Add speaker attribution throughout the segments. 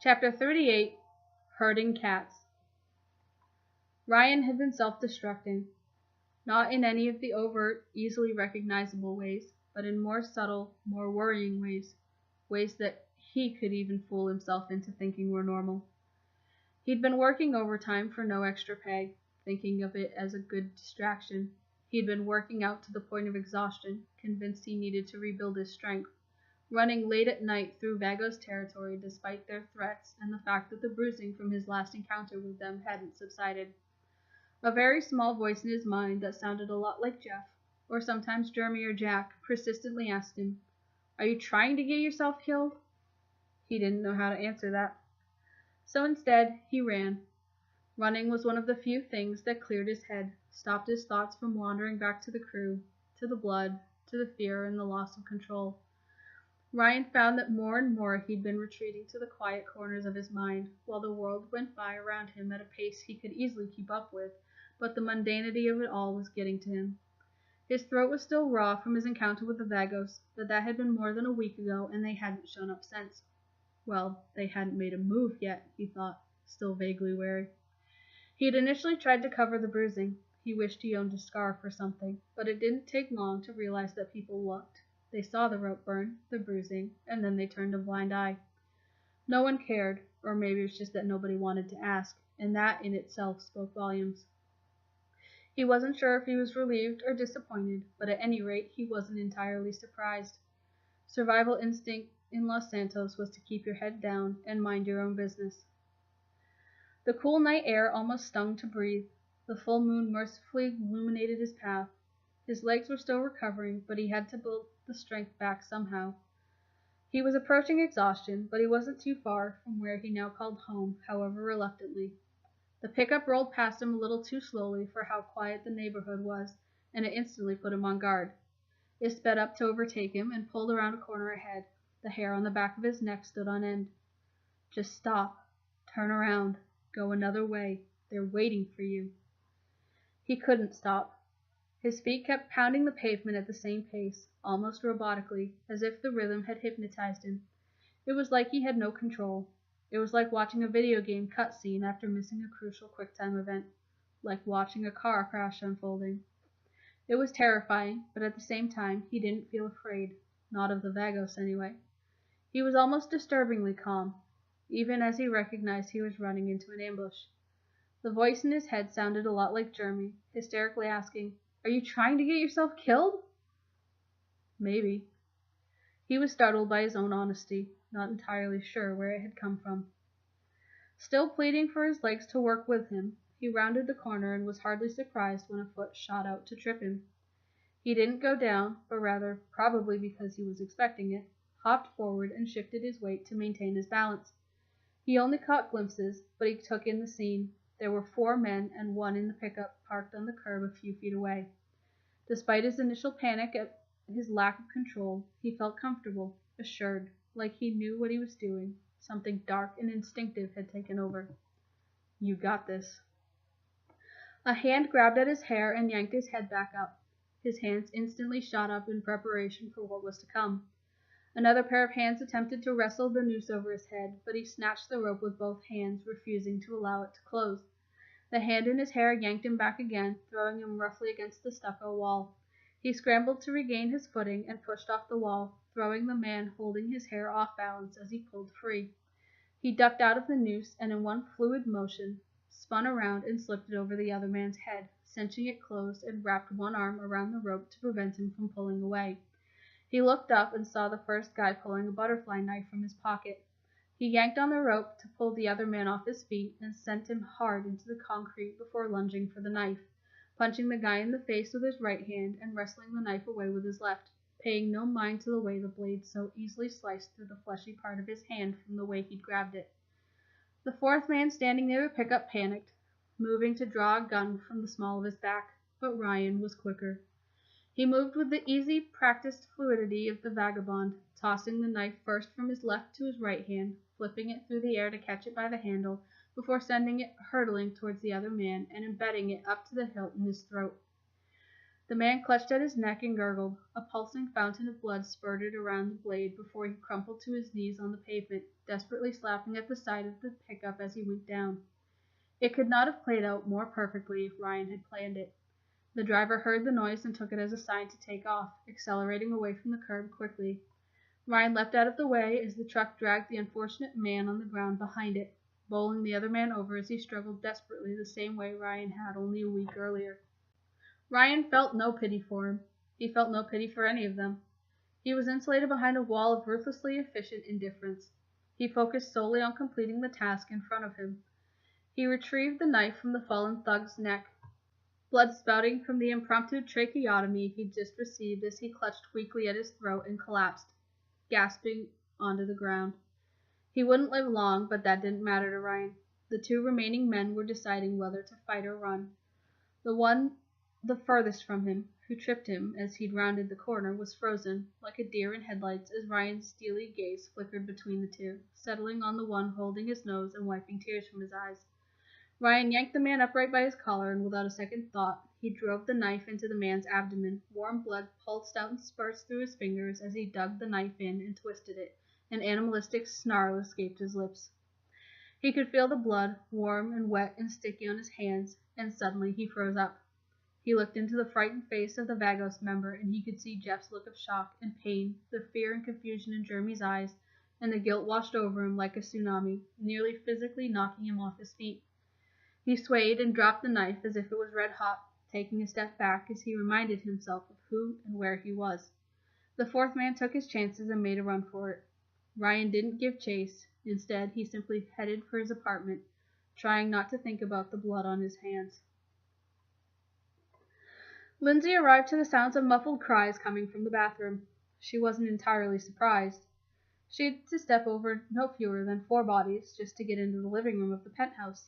Speaker 1: Chapter 38 Herding Cats. Ryan had been self-destructing, not in any of the overt, easily recognizable ways, but in more subtle, more worrying ways that he could even fool himself into thinking were normal. He'd been working overtime for no extra pay, thinking of it as a good distraction. He'd been working out to the point of exhaustion, convinced he needed to rebuild his strength, running late at night through Vagos territory despite their threats and the fact that the bruising from his last encounter with them hadn't subsided. A very small voice in his mind that sounded a lot like Jeff, or sometimes Jeremy or Jack, persistently asked him, "Are you trying to get yourself killed?" He didn't know how to answer that. So instead, he ran. Running was one of the few things that cleared his head, stopped his thoughts from wandering back to the crew, to the blood, to the fear and the loss of control. Ryan found that more and more he'd been retreating to the quiet corners of his mind, while the world went by around him at a pace he could easily keep up with, but the mundanity of it all was getting to him. His throat was still raw from his encounter with the Vagos, but that had been more than a week ago, and they hadn't shown up since. Well, they hadn't made a move yet, he thought, still vaguely wary. He had initially tried to cover the bruising. He wished he owned a scarf or something, but it didn't take long to realize that people looked. They saw the rope burn, the bruising, and then they turned a blind eye. No one cared, or maybe it was just that nobody wanted to ask, and that in itself spoke volumes. He wasn't sure if he was relieved or disappointed, but at any rate he wasn't entirely surprised. Survival instinct in Los Santos was to keep your head down and mind your own business. The cool night air almost stung to breathe. The full moon mercifully illuminated his path. His legs were still recovering, but he had to build the strength back somehow. He was approaching exhaustion, but he wasn't too far from where he now called home, however reluctantly. The pickup rolled past him a little too slowly for how quiet the neighborhood was, and it instantly put him on guard. It sped up to overtake him and pulled around a corner ahead. The hair on the back of his neck stood on end. Just stop. Turn around. Go another way. They're waiting for you. He couldn't stop. His feet kept pounding the pavement at the same pace, almost robotically, as if the rhythm had hypnotized him. It was like he had no control. It was like watching a video game cutscene after missing a crucial QuickTime event, like watching a car crash unfolding. It was terrifying, but at the same time, he didn't feel afraid, not of the Vagos anyway. He was almost disturbingly calm, even as he recognized he was running into an ambush. The voice in his head sounded a lot like Jeremy, hysterically asking, "Are you trying to get yourself killed?" Maybe. He was startled by his own honesty, not entirely sure where it had come from. Still pleading for his legs to work with him, he rounded the corner and was hardly surprised when a foot shot out to trip him. He didn't go down, but rather, probably because he was expecting it, hopped forward and shifted his weight to maintain his balance. He only caught glimpses, but he took in the scene. There were 4 men and one in the pickup parked on the curb a few feet away. Despite his initial panic at his lack of control, he felt comfortable, assured, like he knew what he was doing. Something dark and instinctive had taken over. "You got this." A hand grabbed at his hair and yanked his head back up. His hands instantly shot up in preparation for what was to come. Another pair of hands attempted to wrestle the noose over his head, but he snatched the rope with both hands, refusing to allow it to close. The hand in his hair yanked him back again, throwing him roughly against the stucco wall. He scrambled to regain his footing and pushed off the wall, throwing the man holding his hair off balance as he pulled free. He ducked out of the noose and in one fluid motion spun around and slipped it over the other man's head, cinching it closed and wrapped one arm around the rope to prevent him from pulling away. He looked up and saw the first guy pulling a butterfly knife from his pocket. He yanked on the rope to pull the other man off his feet and sent him hard into the concrete before lunging for the knife, punching the guy in the face with his right hand and wrestling the knife away with his left, paying no mind to the way the blade so easily sliced through the fleshy part of his hand from the way he'd grabbed it. The 4th man standing near the pickup panicked, moving to draw a gun from the small of his back, but Ryan was quicker. He moved with the easy, practiced fluidity of the vagabond, tossing the knife first from his left to his right hand, flipping it through the air to catch it by the handle, before sending it hurtling towards the other man and embedding it up to the hilt in his throat. The man clutched at his neck and gurgled. A pulsing fountain of blood spurted around the blade before he crumpled to his knees on the pavement, desperately slapping at the side of the pickup as he went down. It could not have played out more perfectly if Ryan had planned it. The driver heard the noise and took it as a sign to take off, accelerating away from the curb quickly. Ryan leapt out of the way as the truck dragged the unfortunate man on the ground behind it, bowling the other man over as he struggled desperately the same way Ryan had only a week earlier. Ryan felt no pity for him. He felt no pity for any of them. He was insulated behind a wall of ruthlessly efficient indifference. He focused solely on completing the task in front of him. He retrieved the knife from the fallen thug's neck, blood spouting from the impromptu tracheotomy he'd just received as he clutched weakly at his throat and collapsed, gasping onto the ground. He wouldn't live long, but that didn't matter to Ryan. The two remaining men were deciding whether to fight or run. The one the furthest from him, who tripped him as he'd rounded the corner, was frozen, like a deer in headlights, as Ryan's steely gaze flickered between the two, settling on the one holding his nose and wiping tears from his eyes. Ryan yanked the man upright by his collar, and without a second thought, he drove the knife into the man's abdomen. Warm blood pulsed out in spurts through his fingers as he dug the knife in and twisted it. An animalistic snarl escaped his lips. He could feel the blood, warm and wet and sticky on his hands, and suddenly he froze up. He looked into the frightened face of the Vagos member, and he could see Jeff's look of shock and pain, the fear and confusion in Jeremy's eyes, and the guilt washed over him like a tsunami, nearly physically knocking him off his feet. He swayed and dropped the knife as if it was red hot, taking a step back as he reminded himself of who and where he was. The fourth man took his chances and made a run for it. Ryan didn't give chase. Instead, he simply headed for his apartment, trying not to think about the blood on his hands. Lindsay arrived to the sounds of muffled cries coming from the bathroom. She wasn't entirely surprised. She had to step over no fewer than 4 bodies just to get into the living room of the penthouse.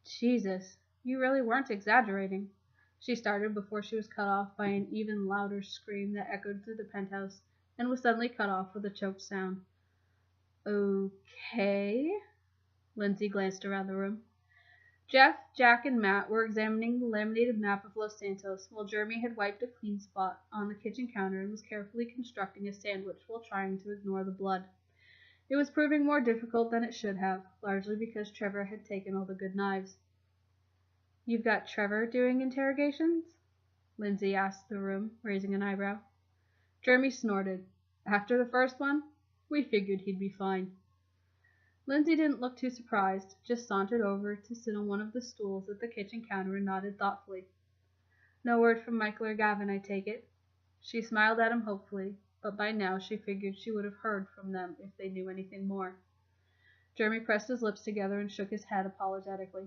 Speaker 1: Jesus, you really weren't exaggerating, she started before she was cut off by an even louder scream that echoed through the penthouse and was suddenly cut off with a choked sound. Okay. Lindsay glanced around the room. Jeff, Jack, and Matt were examining the laminated map of Los Santos, while Jeremy had wiped a clean spot on the kitchen counter and was carefully constructing a sandwich while trying to ignore the blood. It was proving more difficult than it should have, largely because Trevor had taken all the good knives. You've got Trevor doing interrogations? Lindsay asked the room, raising an eyebrow. Jeremy snorted. After the first one, we figured he'd be fine. Lindsay didn't look too surprised, just sauntered over to sit on one of the stools at the kitchen counter and nodded thoughtfully. No word from Michael or Gavin, I take it. She smiled at him hopefully, but by now she figured she would have heard from them if they knew anything more. Jeremy pressed his lips together and shook his head apologetically.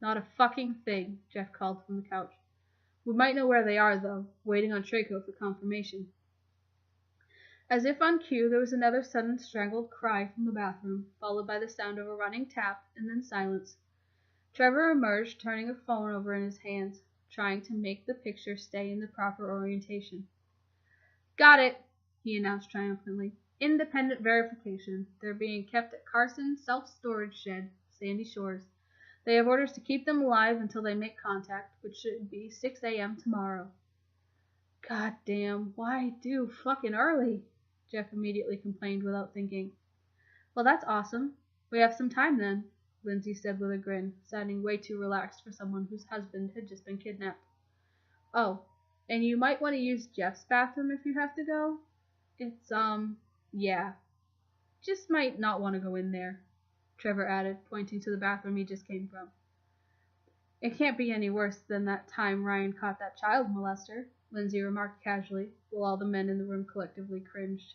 Speaker 1: Not a fucking thing, Jeff called from the couch. We might know where they are, though, waiting on Traco for confirmation. As if on cue, there was another sudden strangled cry from the bathroom, followed by the sound of a running tap, and then silence. Trevor emerged, turning a phone over in his hands, trying to make the picture stay in the proper orientation. Got it, he announced triumphantly. Independent verification. They're being kept at Carson Self-Storage Shed, Sandy Shores. They have orders to keep them alive until they make contact, which should be 6 a.m. tomorrow. God damn, why do fucking early? Jeff immediately complained without thinking. Well, that's awesome. We have some time then, Lindsay said with a grin, sounding way too relaxed for someone whose husband had just been kidnapped. Oh, and you might want to use Jeff's bathroom if you have to go. It's, yeah. Just might not want to go in there, Trevor added, pointing to the bathroom he just came from. It can't be any worse than that time Ryan caught that child molester, Lindsay remarked casually, while all the men in the room collectively cringed.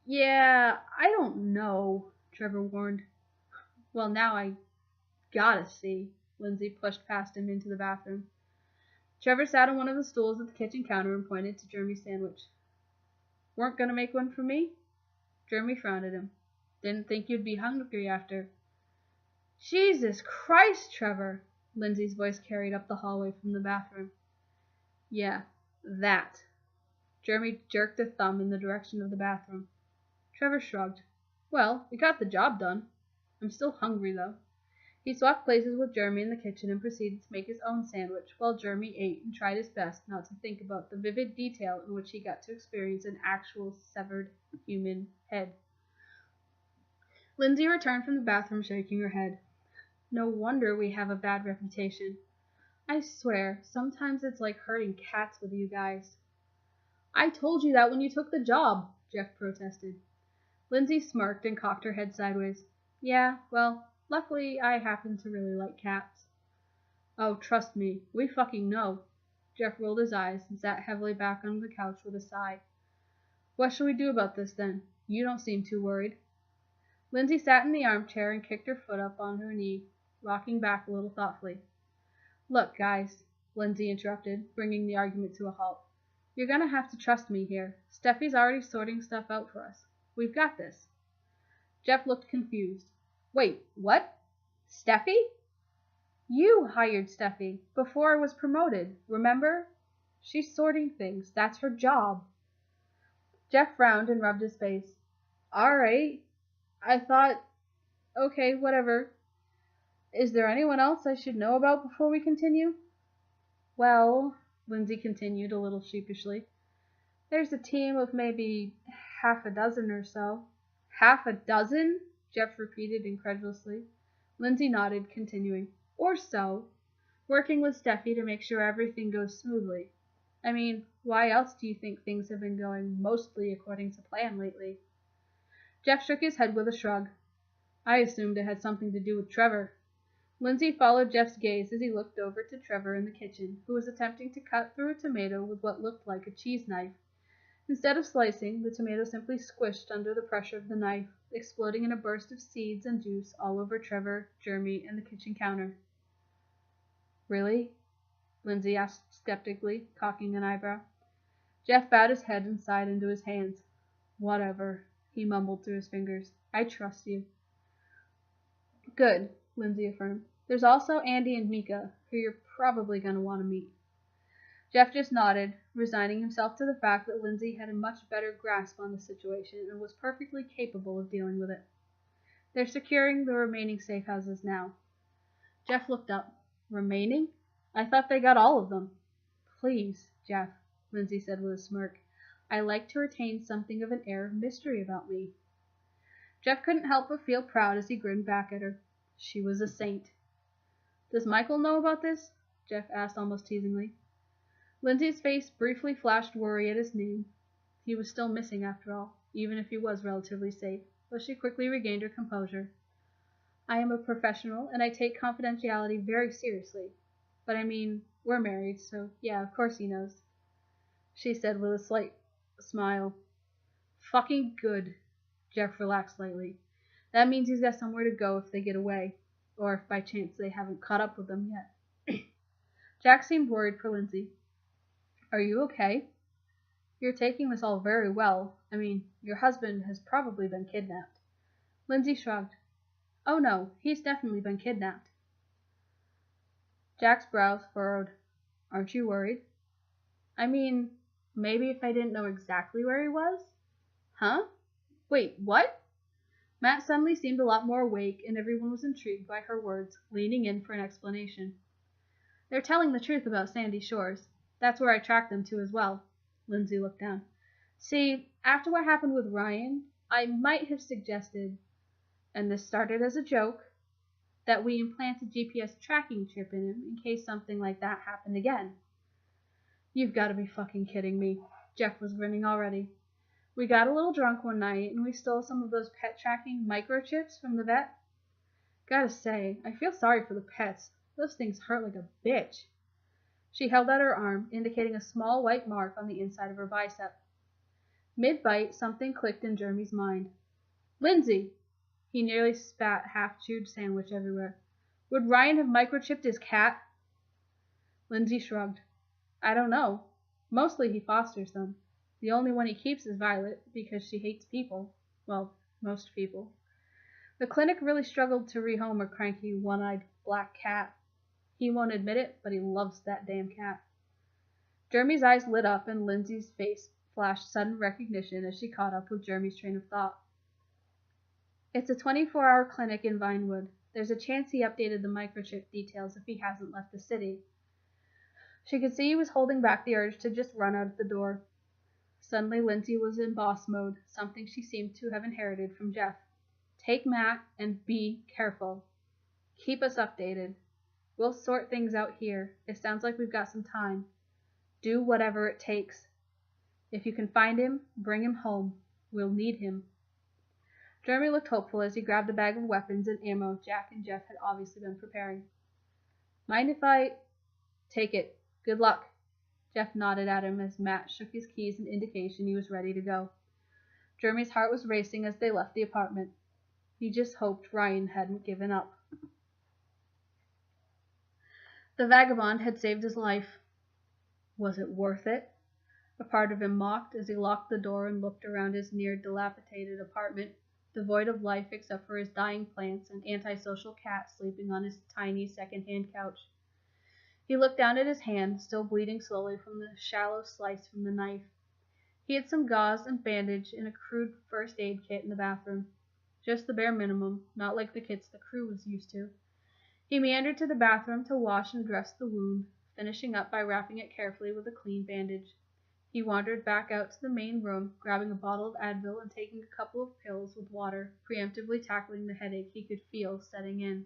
Speaker 1: Yeah, I don't know, Trevor warned. Well, now I gotta see. Lindsay pushed past him into the bathroom. Trevor sat on one of the stools at the kitchen counter and pointed to Jeremy's sandwich. Weren't gonna make one for me? Jeremy frowned at him. Didn't think you'd be hungry after. Jesus Christ, Trevor! Lindsay's voice carried up the hallway from the bathroom. Yeah, that. Jeremy jerked a thumb in the direction of the bathroom. Trevor shrugged. Well, it got the job done. I'm still hungry, though. He swapped places with Jeremy in the kitchen and proceeded to make his own sandwich, while Jeremy ate and tried his best not to think about the vivid detail in which he got to experience an actual severed human head. Lindsay returned from the bathroom shaking her head. No wonder we have a bad reputation. I swear, sometimes it's like herding cats with you guys. I told you that when you took the job, Jeff protested. Lindsay smirked and cocked her head sideways. Yeah, well, luckily I happen to really like cats. Oh, trust me, we fucking know. Jeff rolled his eyes and sat heavily back on the couch with a sigh. What shall we do about this, then? You don't seem too worried. Lindsay sat in the armchair and kicked her foot up on her knee, rocking back a little thoughtfully. Look, guys, Lindsay interrupted, bringing the argument to a halt. You're gonna have to trust me here. Steffi's already sorting stuff out for us. We've got this. Jeff looked confused. Wait, what? Steffi? You hired Steffi before I was promoted, remember? She's sorting things. That's her job. Jeff frowned and rubbed his face. All right. I thought, okay, whatever. Is there anyone else I should know about before we continue? Well, Lindsay continued a little sheepishly, there's a team of maybe half a dozen or so. Half a dozen? Jeff repeated incredulously. Lindsay nodded, continuing. Or so. Working with Steffi to make sure everything goes smoothly. I mean, why else do you think things have been going mostly according to plan lately? Jeff shook his head with a shrug. I assumed it had something to do with Trevor. Lindsay followed Jeff's gaze as he looked over to Trevor in the kitchen, who was attempting to cut through a tomato with what looked like a cheese knife. Instead of slicing, the tomato simply squished under the pressure of the knife, exploding in a burst of seeds and juice all over Trevor, Jeremy, and the kitchen counter. Really? Lindsay asked skeptically, cocking an eyebrow. Jeff bowed his head and sighed into his hands. Whatever, he mumbled through his fingers. I trust you. Good, Lindsay affirmed. There's also Andy and Mika, who you're probably going to want to meet. Jeff just nodded, resigning himself to the fact that Lindsay had a much better grasp on the situation and was perfectly capable of dealing with it. They're securing the remaining safe houses now. Jeff looked up. Remaining? I thought they got all of them. Please, Jeff, Lindsay said with a smirk. I like to retain something of an air of mystery about me. Jeff couldn't help but feel proud as he grinned back at her. She was a saint. Does Michael know about this? Jeff asked almost teasingly. Lindsay's face briefly flashed worry at his name. He was still missing after all, even if he was relatively safe, but she quickly regained her composure. I am a professional, and I take confidentiality very seriously. But I mean, we're married, so yeah, of course he knows. She said with a slight smile. Fucking good. Jeff relaxed slightly. That means he's got somewhere to go if they get away, or if by chance they haven't caught up with them yet. Jack seemed worried for Lindsay. Are you okay? You're taking this all very well. I mean, your husband has probably been kidnapped. Lindsay shrugged. Oh no, he's definitely been kidnapped. Jack's brows furrowed. Aren't you worried? I mean, maybe if I didn't know exactly where he was? Huh? Wait, what? Matt suddenly seemed a lot more awake, and everyone was intrigued by her words, leaning in for an explanation. They're telling the truth about Sandy Shores. That's where I tracked them to as well. Lindsay looked down. See, after what happened with Ryan, I might have suggested, and this started as a joke, that we implant a GPS tracking chip in him in case something like that happened again. You've got to be fucking kidding me. Jeff was grinning already. We got a little drunk one night, and we stole some of those pet tracking microchips from the vet. Gotta say, I feel sorry for the pets. Those things hurt like a bitch. She held out her arm, indicating a small white mark on the inside of her bicep. Mid-bite, something clicked in Jeremy's mind. Lindsay! He nearly spat half-chewed sandwich everywhere. Would Ryan have microchipped his cat? Lindsay shrugged. I don't know. Mostly he fosters them. The only one he keeps is Violet, because she hates people. Well, most people. The clinic really struggled to rehome a cranky, one-eyed black cat. He won't admit it, but he loves that damn cat. Jeremy's eyes lit up, and Lindsay's face flashed sudden recognition as she caught up with Jeremy's train of thought. It's a 24-hour clinic in Vinewood. There's a chance he updated the microchip details if he hasn't left the city. She could see he was holding back the urge to just run out of the door. Suddenly, Lindsay was in boss mode, something she seemed to have inherited from Jeff. Take Matt and be careful. Keep us updated. We'll sort things out here. It sounds like we've got some time. Do whatever it takes. If you can find him, bring him home. We'll need him. Jeremy looked hopeful as he grabbed a bag of weapons and ammo Jack and Jeff had obviously been preparing. Mind if I take it? Good luck. Jeff nodded at him as Matt shook his keys in indication he was ready to go. Jeremy's heart was racing as they left the apartment. He just hoped Ryan hadn't given up. The vagabond had saved his life. Was it worth it? A part of him mocked as he locked the door and looked around his near-dilapidated apartment, devoid of life except for his dying plants and antisocial cat sleeping on his tiny second-hand couch. He looked down at his hand, still bleeding slowly from the shallow slice from the knife. He had some gauze and bandage and a crude first aid kit in the bathroom. Just the bare minimum, not like the kits the crew was used to. He meandered to the bathroom to wash and dress the wound, finishing up by wrapping it carefully with a clean bandage. He wandered back out to the main room, grabbing a bottle of Advil and taking a couple of pills with water, preemptively tackling the headache he could feel setting in.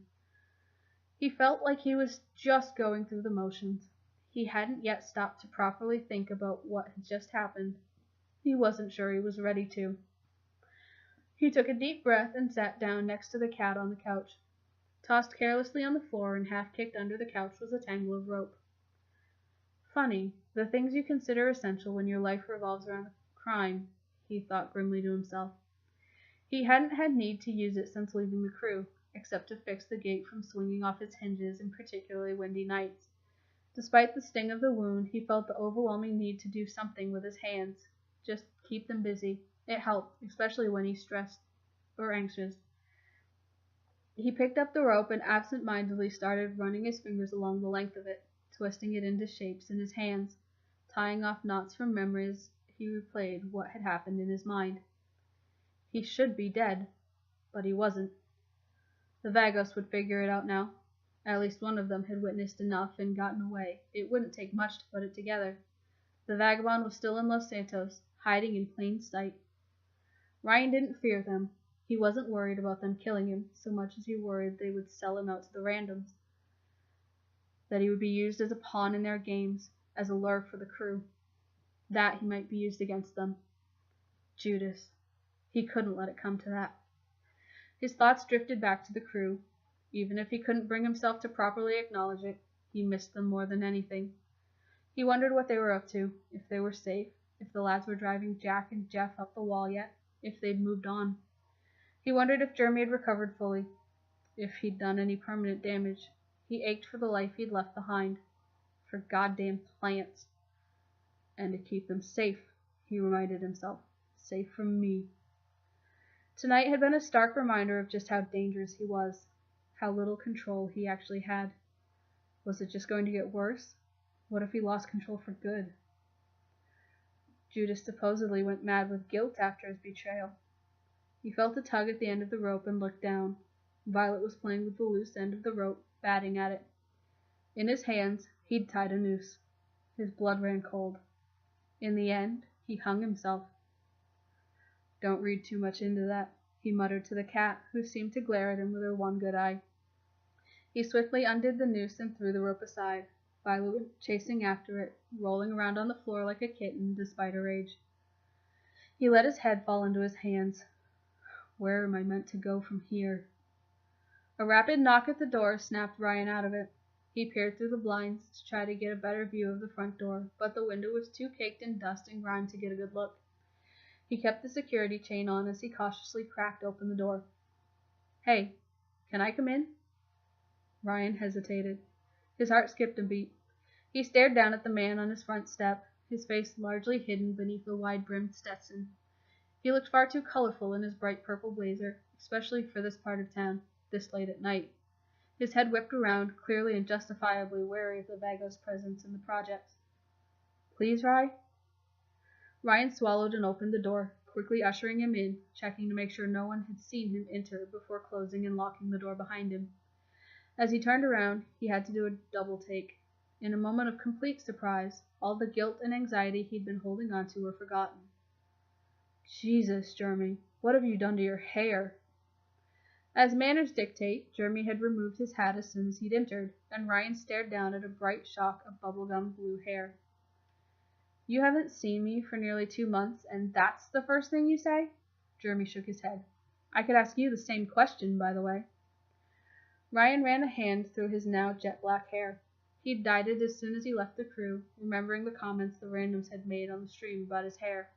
Speaker 1: He felt like he was just going through the motions. He hadn't yet stopped to properly think about what had just happened. He wasn't sure he was ready to. He took a deep breath and sat down next to the cat on the couch. Tossed carelessly on the floor and half-kicked under the couch was a tangle of rope. Funny, the things you consider essential when your life revolves around crime, he thought grimly to himself. He hadn't had need to use it since leaving the crew, except to fix the gate from swinging off its hinges in particularly windy nights. Despite the sting of the wound, he felt the overwhelming need to do something with his hands. Just keep them busy. It helped, especially when he's stressed or anxious. He picked up the rope and absent-mindedly started running his fingers along the length of it, twisting it into shapes in his hands, tying off knots from memories he replayed what had happened in his mind. He should be dead, but he wasn't. The Vagos would figure it out now. At least one of them had witnessed enough and gotten away. It wouldn't take much to put it together. The vagabond was still in Los Santos, hiding in plain sight. Ryan didn't fear them. He wasn't worried about them killing him so much as he worried they would sell him out to the randoms, that he would be used as a pawn in their games, as a lure for the crew, that he might be used against them. Judas. He couldn't let it come to that. His thoughts drifted back to the crew. Even if he couldn't bring himself to properly acknowledge it, he missed them more than anything. He wondered what they were up to, if they were safe, if the lads were driving Jack and Jeff up the wall yet, if they'd moved on. He wondered if Jeremy had recovered fully, if he'd done any permanent damage. He ached for the life he'd left behind, for goddamn plants. And to keep them safe, he reminded himself, safe from me. Tonight had been a stark reminder of just how dangerous he was, how little control he actually had. Was it just going to get worse? What if he lost control for good? Judas supposedly went mad with guilt after his betrayal. He felt a tug at the end of the rope and looked down. Violet was playing with the loose end of the rope, batting at it. In his hands, he'd tied a noose. His blood ran cold. In the end, he hung himself. Don't read too much into that, he muttered to the cat, who seemed to glare at him with her one good eye. He swiftly undid the noose and threw the rope aside, Violet chasing after it, rolling around on the floor like a kitten despite her age. He let his head fall into his hands. Where am I meant to go from here? A rapid knock at the door snapped Ryan out of it. He peered through the blinds to try to get a better view of the front door, but the window was too caked in dust and grime to get a good look. He kept the security chain on as he cautiously cracked open the door. Hey, can I come in? Ryan hesitated. His heart skipped a beat. He stared down at the man on his front step, his face largely hidden beneath the wide-brimmed Stetson. He looked far too colorful in his bright purple blazer, especially for this part of town, this late at night. His head whipped around, clearly and justifiably wary of the Vagos' presence in the projects. Please, Rye? Ryan swallowed and opened the door, quickly ushering him in, checking to make sure no one had seen him enter before closing and locking the door behind him. As he turned around, he had to do a double take. In a moment of complete surprise, all the guilt and anxiety he'd been holding onto were forgotten. Jesus, Jeremy, what have you done to your hair? As manners dictate, Jeremy had removed his hat as soon as he'd entered, and Ryan stared down at a bright shock of bubblegum blue hair. You haven't seen me for nearly 2 months, and that's the first thing you say? Jeremy shook his head. I could ask you the same question, by the way. Ryan ran a hand through his now jet-black hair. He'd dyed it as soon as he left the crew, remembering the comments the randoms had made on the stream about his hair.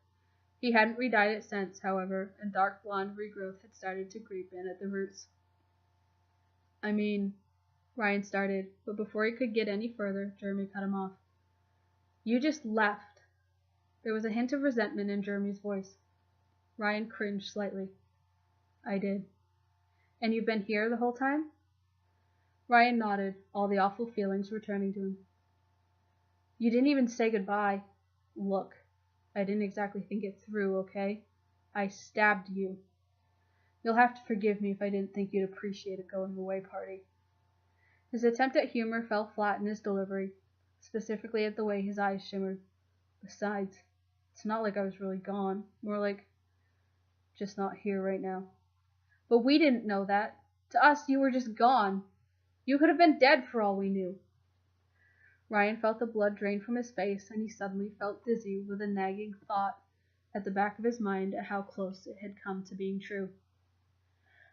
Speaker 1: He hadn't re-dyed it since, however, and dark blonde regrowth had started to creep in at the roots. I mean, Ryan started, but before he could get any further, Jeremy cut him off. You just left. There was a hint of resentment in Jeremy's voice. Ryan cringed slightly. I did. And you've been here the whole time? Ryan nodded, all the awful feelings returning to him. You didn't even say goodbye. Look, I didn't exactly think it through, okay? I stabbed you. You'll have to forgive me if I didn't think you'd appreciate a going-away party. His attempt at humor fell flat in his delivery, specifically at the way his eyes shimmered. Besides, it's not like I was really gone, more like just not here right now. But we didn't know that. To us, you were just gone. You could have been dead for all we knew. Ryan felt the blood drain from his face, and he suddenly felt dizzy with a nagging thought at the back of his mind at how close it had come to being true.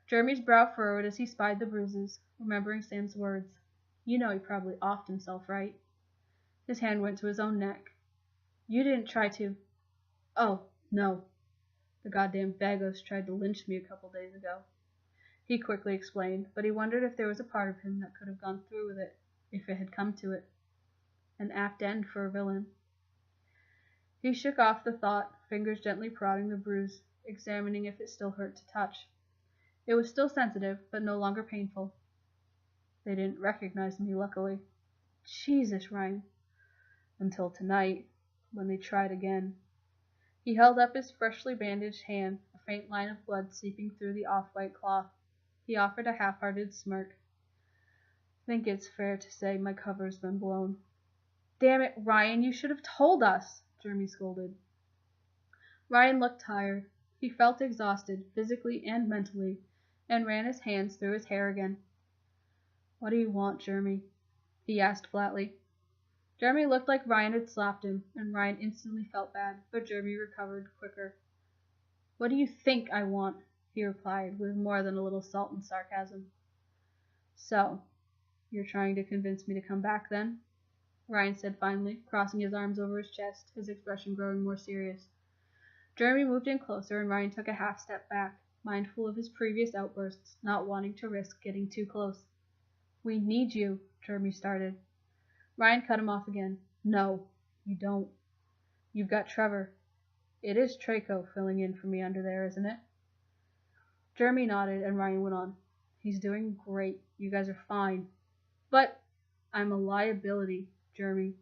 Speaker 1: Jeremy's brow furrowed as he spied the bruises, remembering Sam's words. You know he probably offed himself, right? His hand went to his own neck. You didn't try to... Oh, no. The goddamn Vagos tried to lynch me a couple days ago. He quickly explained, but he wondered if there was a part of him that could have gone through with it, if it had come to it. An apt end for a villain. He shook off the thought, fingers gently prodding the bruise, examining if it still hurt to touch. It was still sensitive, but no longer painful. They didn't recognize me, luckily. Jesus, Ryan. Until tonight, when they tried again. He held up his freshly bandaged hand, a faint line of blood seeping through the off-white cloth. He offered a half-hearted smirk. Think it's fair to say my cover's been blown. Damn it, Ryan, you should have told us, Jeremy scolded. Ryan looked tired. He felt exhausted, physically and mentally, and ran his hands through his hair again. What do you want, Jeremy? He asked flatly. Jeremy looked like Ryan had slapped him, and Ryan instantly felt bad, but Jeremy recovered quicker. What do you think I want? He replied, with more than a little salt and sarcasm. So, you're trying to convince me to come back, then? Ryan said finally, crossing his arms over his chest, his expression growing more serious. Jeremy moved in closer, and Ryan took a half step back, mindful of his previous outbursts, not wanting to risk getting too close. We need you, Jeremy started. Ryan cut him off again. No, you don't. You've got Trevor. It is Traco filling in for me under there, isn't it? Jeremy nodded, and Ryan went on. He's doing great. You guys are fine. But I'm a liability, Jeremy.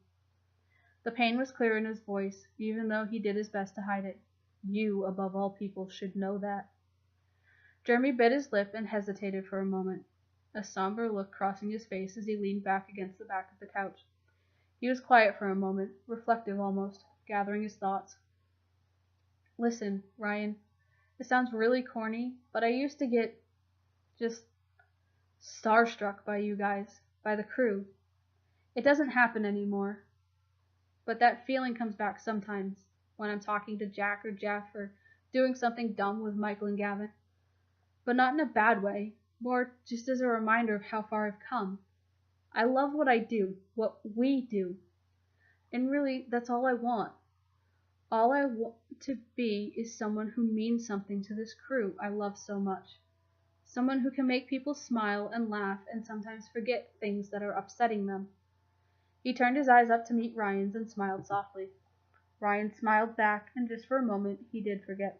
Speaker 1: The pain was clear in his voice, even though he did his best to hide it. You, above all people, should know that. Jeremy bit his lip and hesitated for a moment, a somber look crossing his face as he leaned back against the back of the couch. He was quiet for a moment, reflective almost, gathering his thoughts. Listen, Ryan, it sounds really corny, but I used to get just starstruck by you guys, by the crew. It doesn't happen anymore, but that feeling comes back sometimes when I'm talking to Jack or Jeff or doing something dumb with Michael and Gavin. But not in a bad way, more just as a reminder of how far I've come. I love what I do, what we do, and really, that's all I want. All I want to be is someone who means something to this crew I love so much. Someone who can make people smile and laugh and sometimes forget things that are upsetting them. He turned his eyes up to meet Ryan's and smiled softly. Ryan smiled back, and just for a moment he did forget.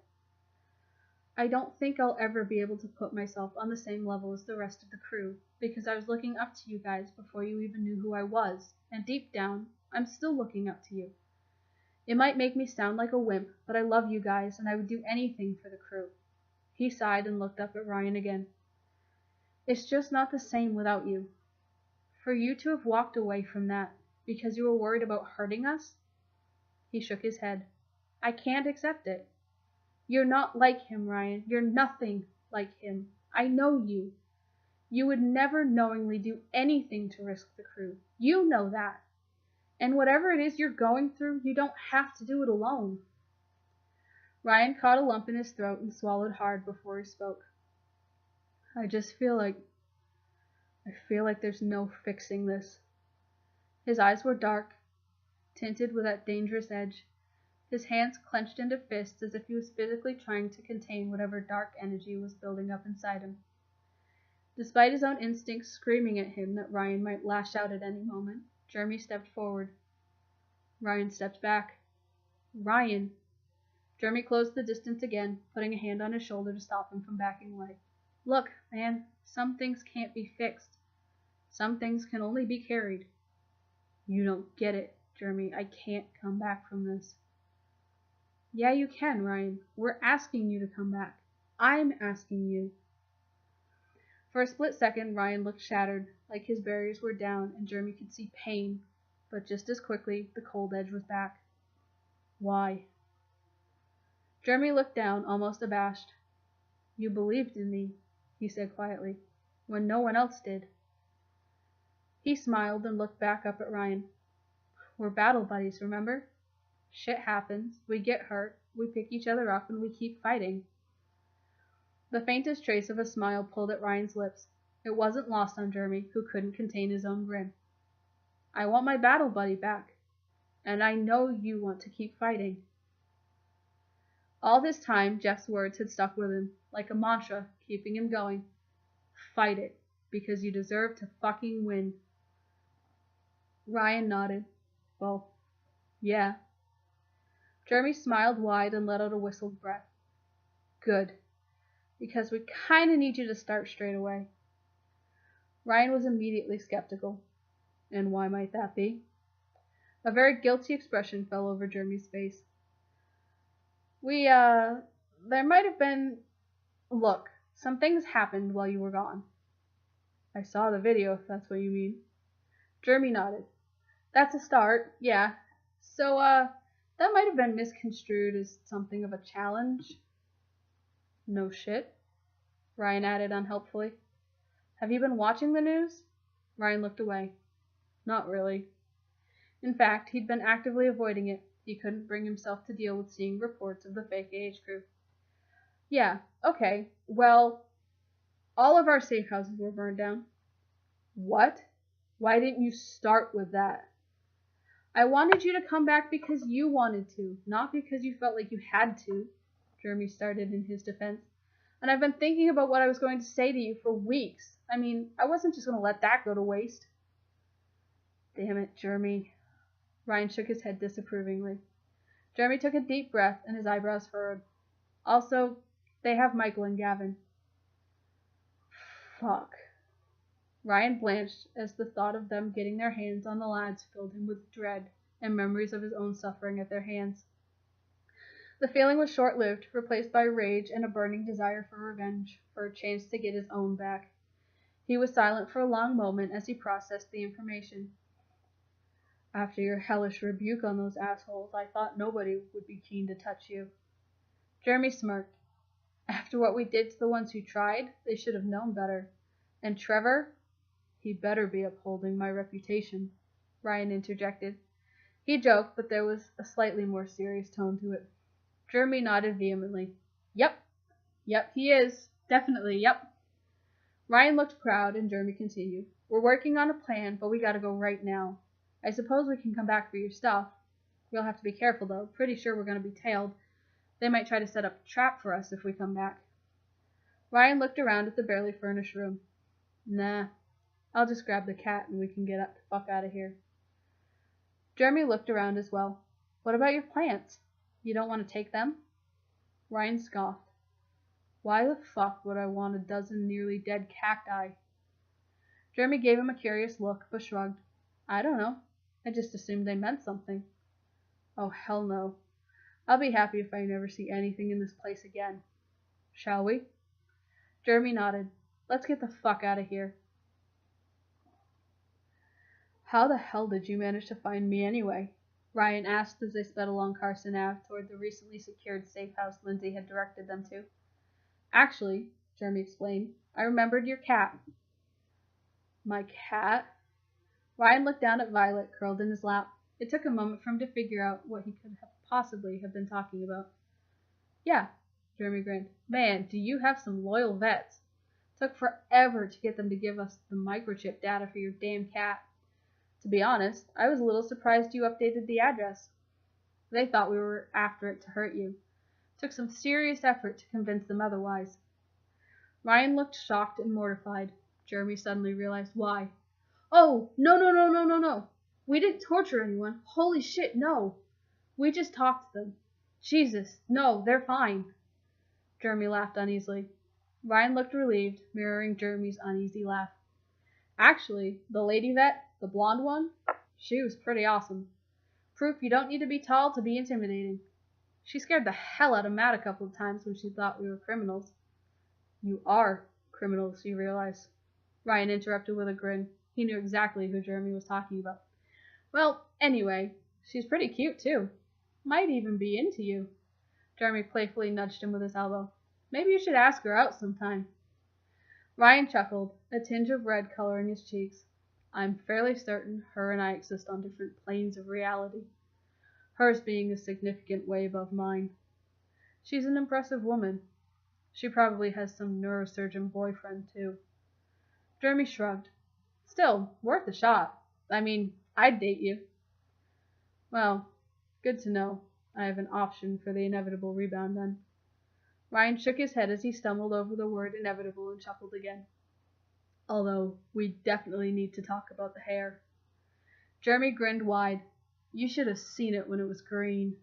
Speaker 1: I don't think I'll ever be able to put myself on the same level as the rest of the crew, because I was looking up to you guys before you even knew who I was, and deep down, I'm still looking up to you. It might make me sound like a wimp, but I love you guys, and I would do anything for the crew. He sighed and looked up at Ryan again. It's just not the same without you. For you to have walked away from that because you were worried about hurting us? He shook his head. I can't accept it. You're not like him, Ryan. You're nothing like him. I know you. You would never knowingly do anything to risk the crew. You know that. And whatever it is you're going through, you don't have to do it alone. Ryan caught a lump in his throat and swallowed hard before he spoke. I feel like there's no fixing this. His eyes were dark, tinted with that dangerous edge. His hands clenched into fists as if he was physically trying to contain whatever dark energy was building up inside him. Despite his own instincts screaming at him that Ryan might lash out at any moment, Jeremy stepped forward. Ryan stepped back. Ryan! Jeremy closed the distance again, putting a hand on his shoulder to stop him from backing away. Look, man, some things can't be fixed. Some things can only be carried. You don't get it, Jeremy. I can't come back from this. Yeah, you can, Ryan. We're asking you to come back. I'm asking you. For a split second, Ryan looked shattered, like his barriers were down and Jeremy could see pain, but just as quickly, the cold edge was back. Why? Jeremy looked down, almost abashed. You believed in me, he said quietly, when no one else did. He smiled and looked back up at Ryan. We're battle buddies, remember? Shit happens, we get hurt, we pick each other up, and we keep fighting. The faintest trace of a smile pulled at Ryan's lips. It wasn't lost on Jeremy, who couldn't contain his own grin. I want my battle buddy back, and I know you want to keep fighting. All this time, Jeff's words had stuck with him, like a mantra, keeping him going. Fight it, because you deserve to fucking win. Ryan nodded. Well, yeah. Jeremy smiled wide and let out a whistled breath. Good, because we kinda need you to start straight away. Ryan was immediately skeptical. And why might that be? A very guilty expression fell over Jeremy's face. There might have been... Look, some things happened while you were gone. I saw the video, if that's what you mean. Jeremy nodded. That's a start, yeah. So, that might have been misconstrued as something of a challenge. No shit, Ryan added unhelpfully. Have you been watching the news? Ryan looked away. Not really. In fact, he'd been actively avoiding it. He couldn't bring himself to deal with seeing reports of the fake AH crew. Yeah, okay. Well, all of our safe houses were burned down. What? Why didn't you start with that? I wanted you to come back because you wanted to, not because you felt like you had to, Jeremy started in his defense. And I've been thinking about what I was going to say to you for weeks. I mean, I wasn't just going to let that go to waste. Damn it, Jeremy. Ryan shook his head disapprovingly. Jeremy took a deep breath and his eyebrows furrowed. Also, they have Michael and Gavin. Fuck. Ryan blanched as the thought of them getting their hands on the lads filled him with dread and memories of his own suffering at their hands. The feeling was short-lived, replaced by rage and a burning desire for revenge, for a chance to get his own back. He was silent for a long moment as he processed the information. After your hellish rebuke on those assholes, I thought nobody would be keen to touch you. Jeremy smirked. After what we did to the ones who tried, they should have known better. And Trevor? He better be upholding my reputation, Ryan interjected. He joked, but there was a slightly more serious tone to it. Jeremy nodded vehemently. Yep, he is. Definitely, yep. Ryan looked proud, and Jeremy continued. We're working on a plan, but we gotta go right now. I suppose we can come back for your stuff. We'll have to be careful, though. Pretty sure we're gonna be tailed. They might try to set up a trap for us if we come back. Ryan looked around at the barely furnished room. Nah, I'll just grab the cat and we can get the fuck out of here. Jeremy looked around as well. What about your plants? You don't want to take them? Ryan scoffed. Why the fuck would I want a dozen nearly dead cacti? Jeremy gave him a curious look, but shrugged. I don't know. I just assumed they meant something. Oh, hell no. I'll be happy if I never see anything in this place again. Shall we? Jeremy nodded. Let's get the fuck out of here. How the hell did you manage to find me anyway? Ryan asked as they sped along Carson Ave toward the recently secured safe house Lindsay had directed them to. Actually, Jeremy explained, I remembered your cat. My cat? Ryan looked down at Violet, curled in his lap. It took a moment for him to figure out what he could possibly have been talking about. Yeah, Jeremy grinned. Man, do you have some loyal vets. Took forever to get them to give us the microchip data for your damn cat. To be honest, I was a little surprised you updated the address. They thought we were after it to hurt you. Took some serious effort to convince them otherwise. Ryan looked shocked and mortified. Jeremy suddenly realized why. Oh, no. We didn't torture anyone. Holy shit, no. We just talked to them. Jesus, no, they're fine. Jeremy laughed uneasily. Ryan looked relieved, mirroring Jeremy's uneasy laugh. Actually, the lady vet, the blonde one, she was pretty awesome. Proof you don't need to be tall to be intimidating. She scared the hell out of Matt a couple of times when she thought we were criminals. You are criminals, you realize. Ryan interrupted with a grin. He knew exactly who Jeremy was talking about. Well, anyway, she's pretty cute, too. Might even be into you. Jeremy playfully nudged him with his elbow. Maybe you should ask her out sometime. Ryan chuckled, a tinge of red coloring his cheeks. I'm fairly certain her and I exist on different planes of reality, hers being a significant way above mine. She's an impressive woman. She probably has some neurosurgeon boyfriend, too. Jeremy shrugged. Still, worth a shot. I mean, I'd date you. Well, good to know. I have an option for the inevitable rebound, then. Ryan shook his head as he stumbled over the word inevitable and chuckled again. Although, we definitely need to talk about the hair. Jeremy grinned wide. You should have seen it when it was green.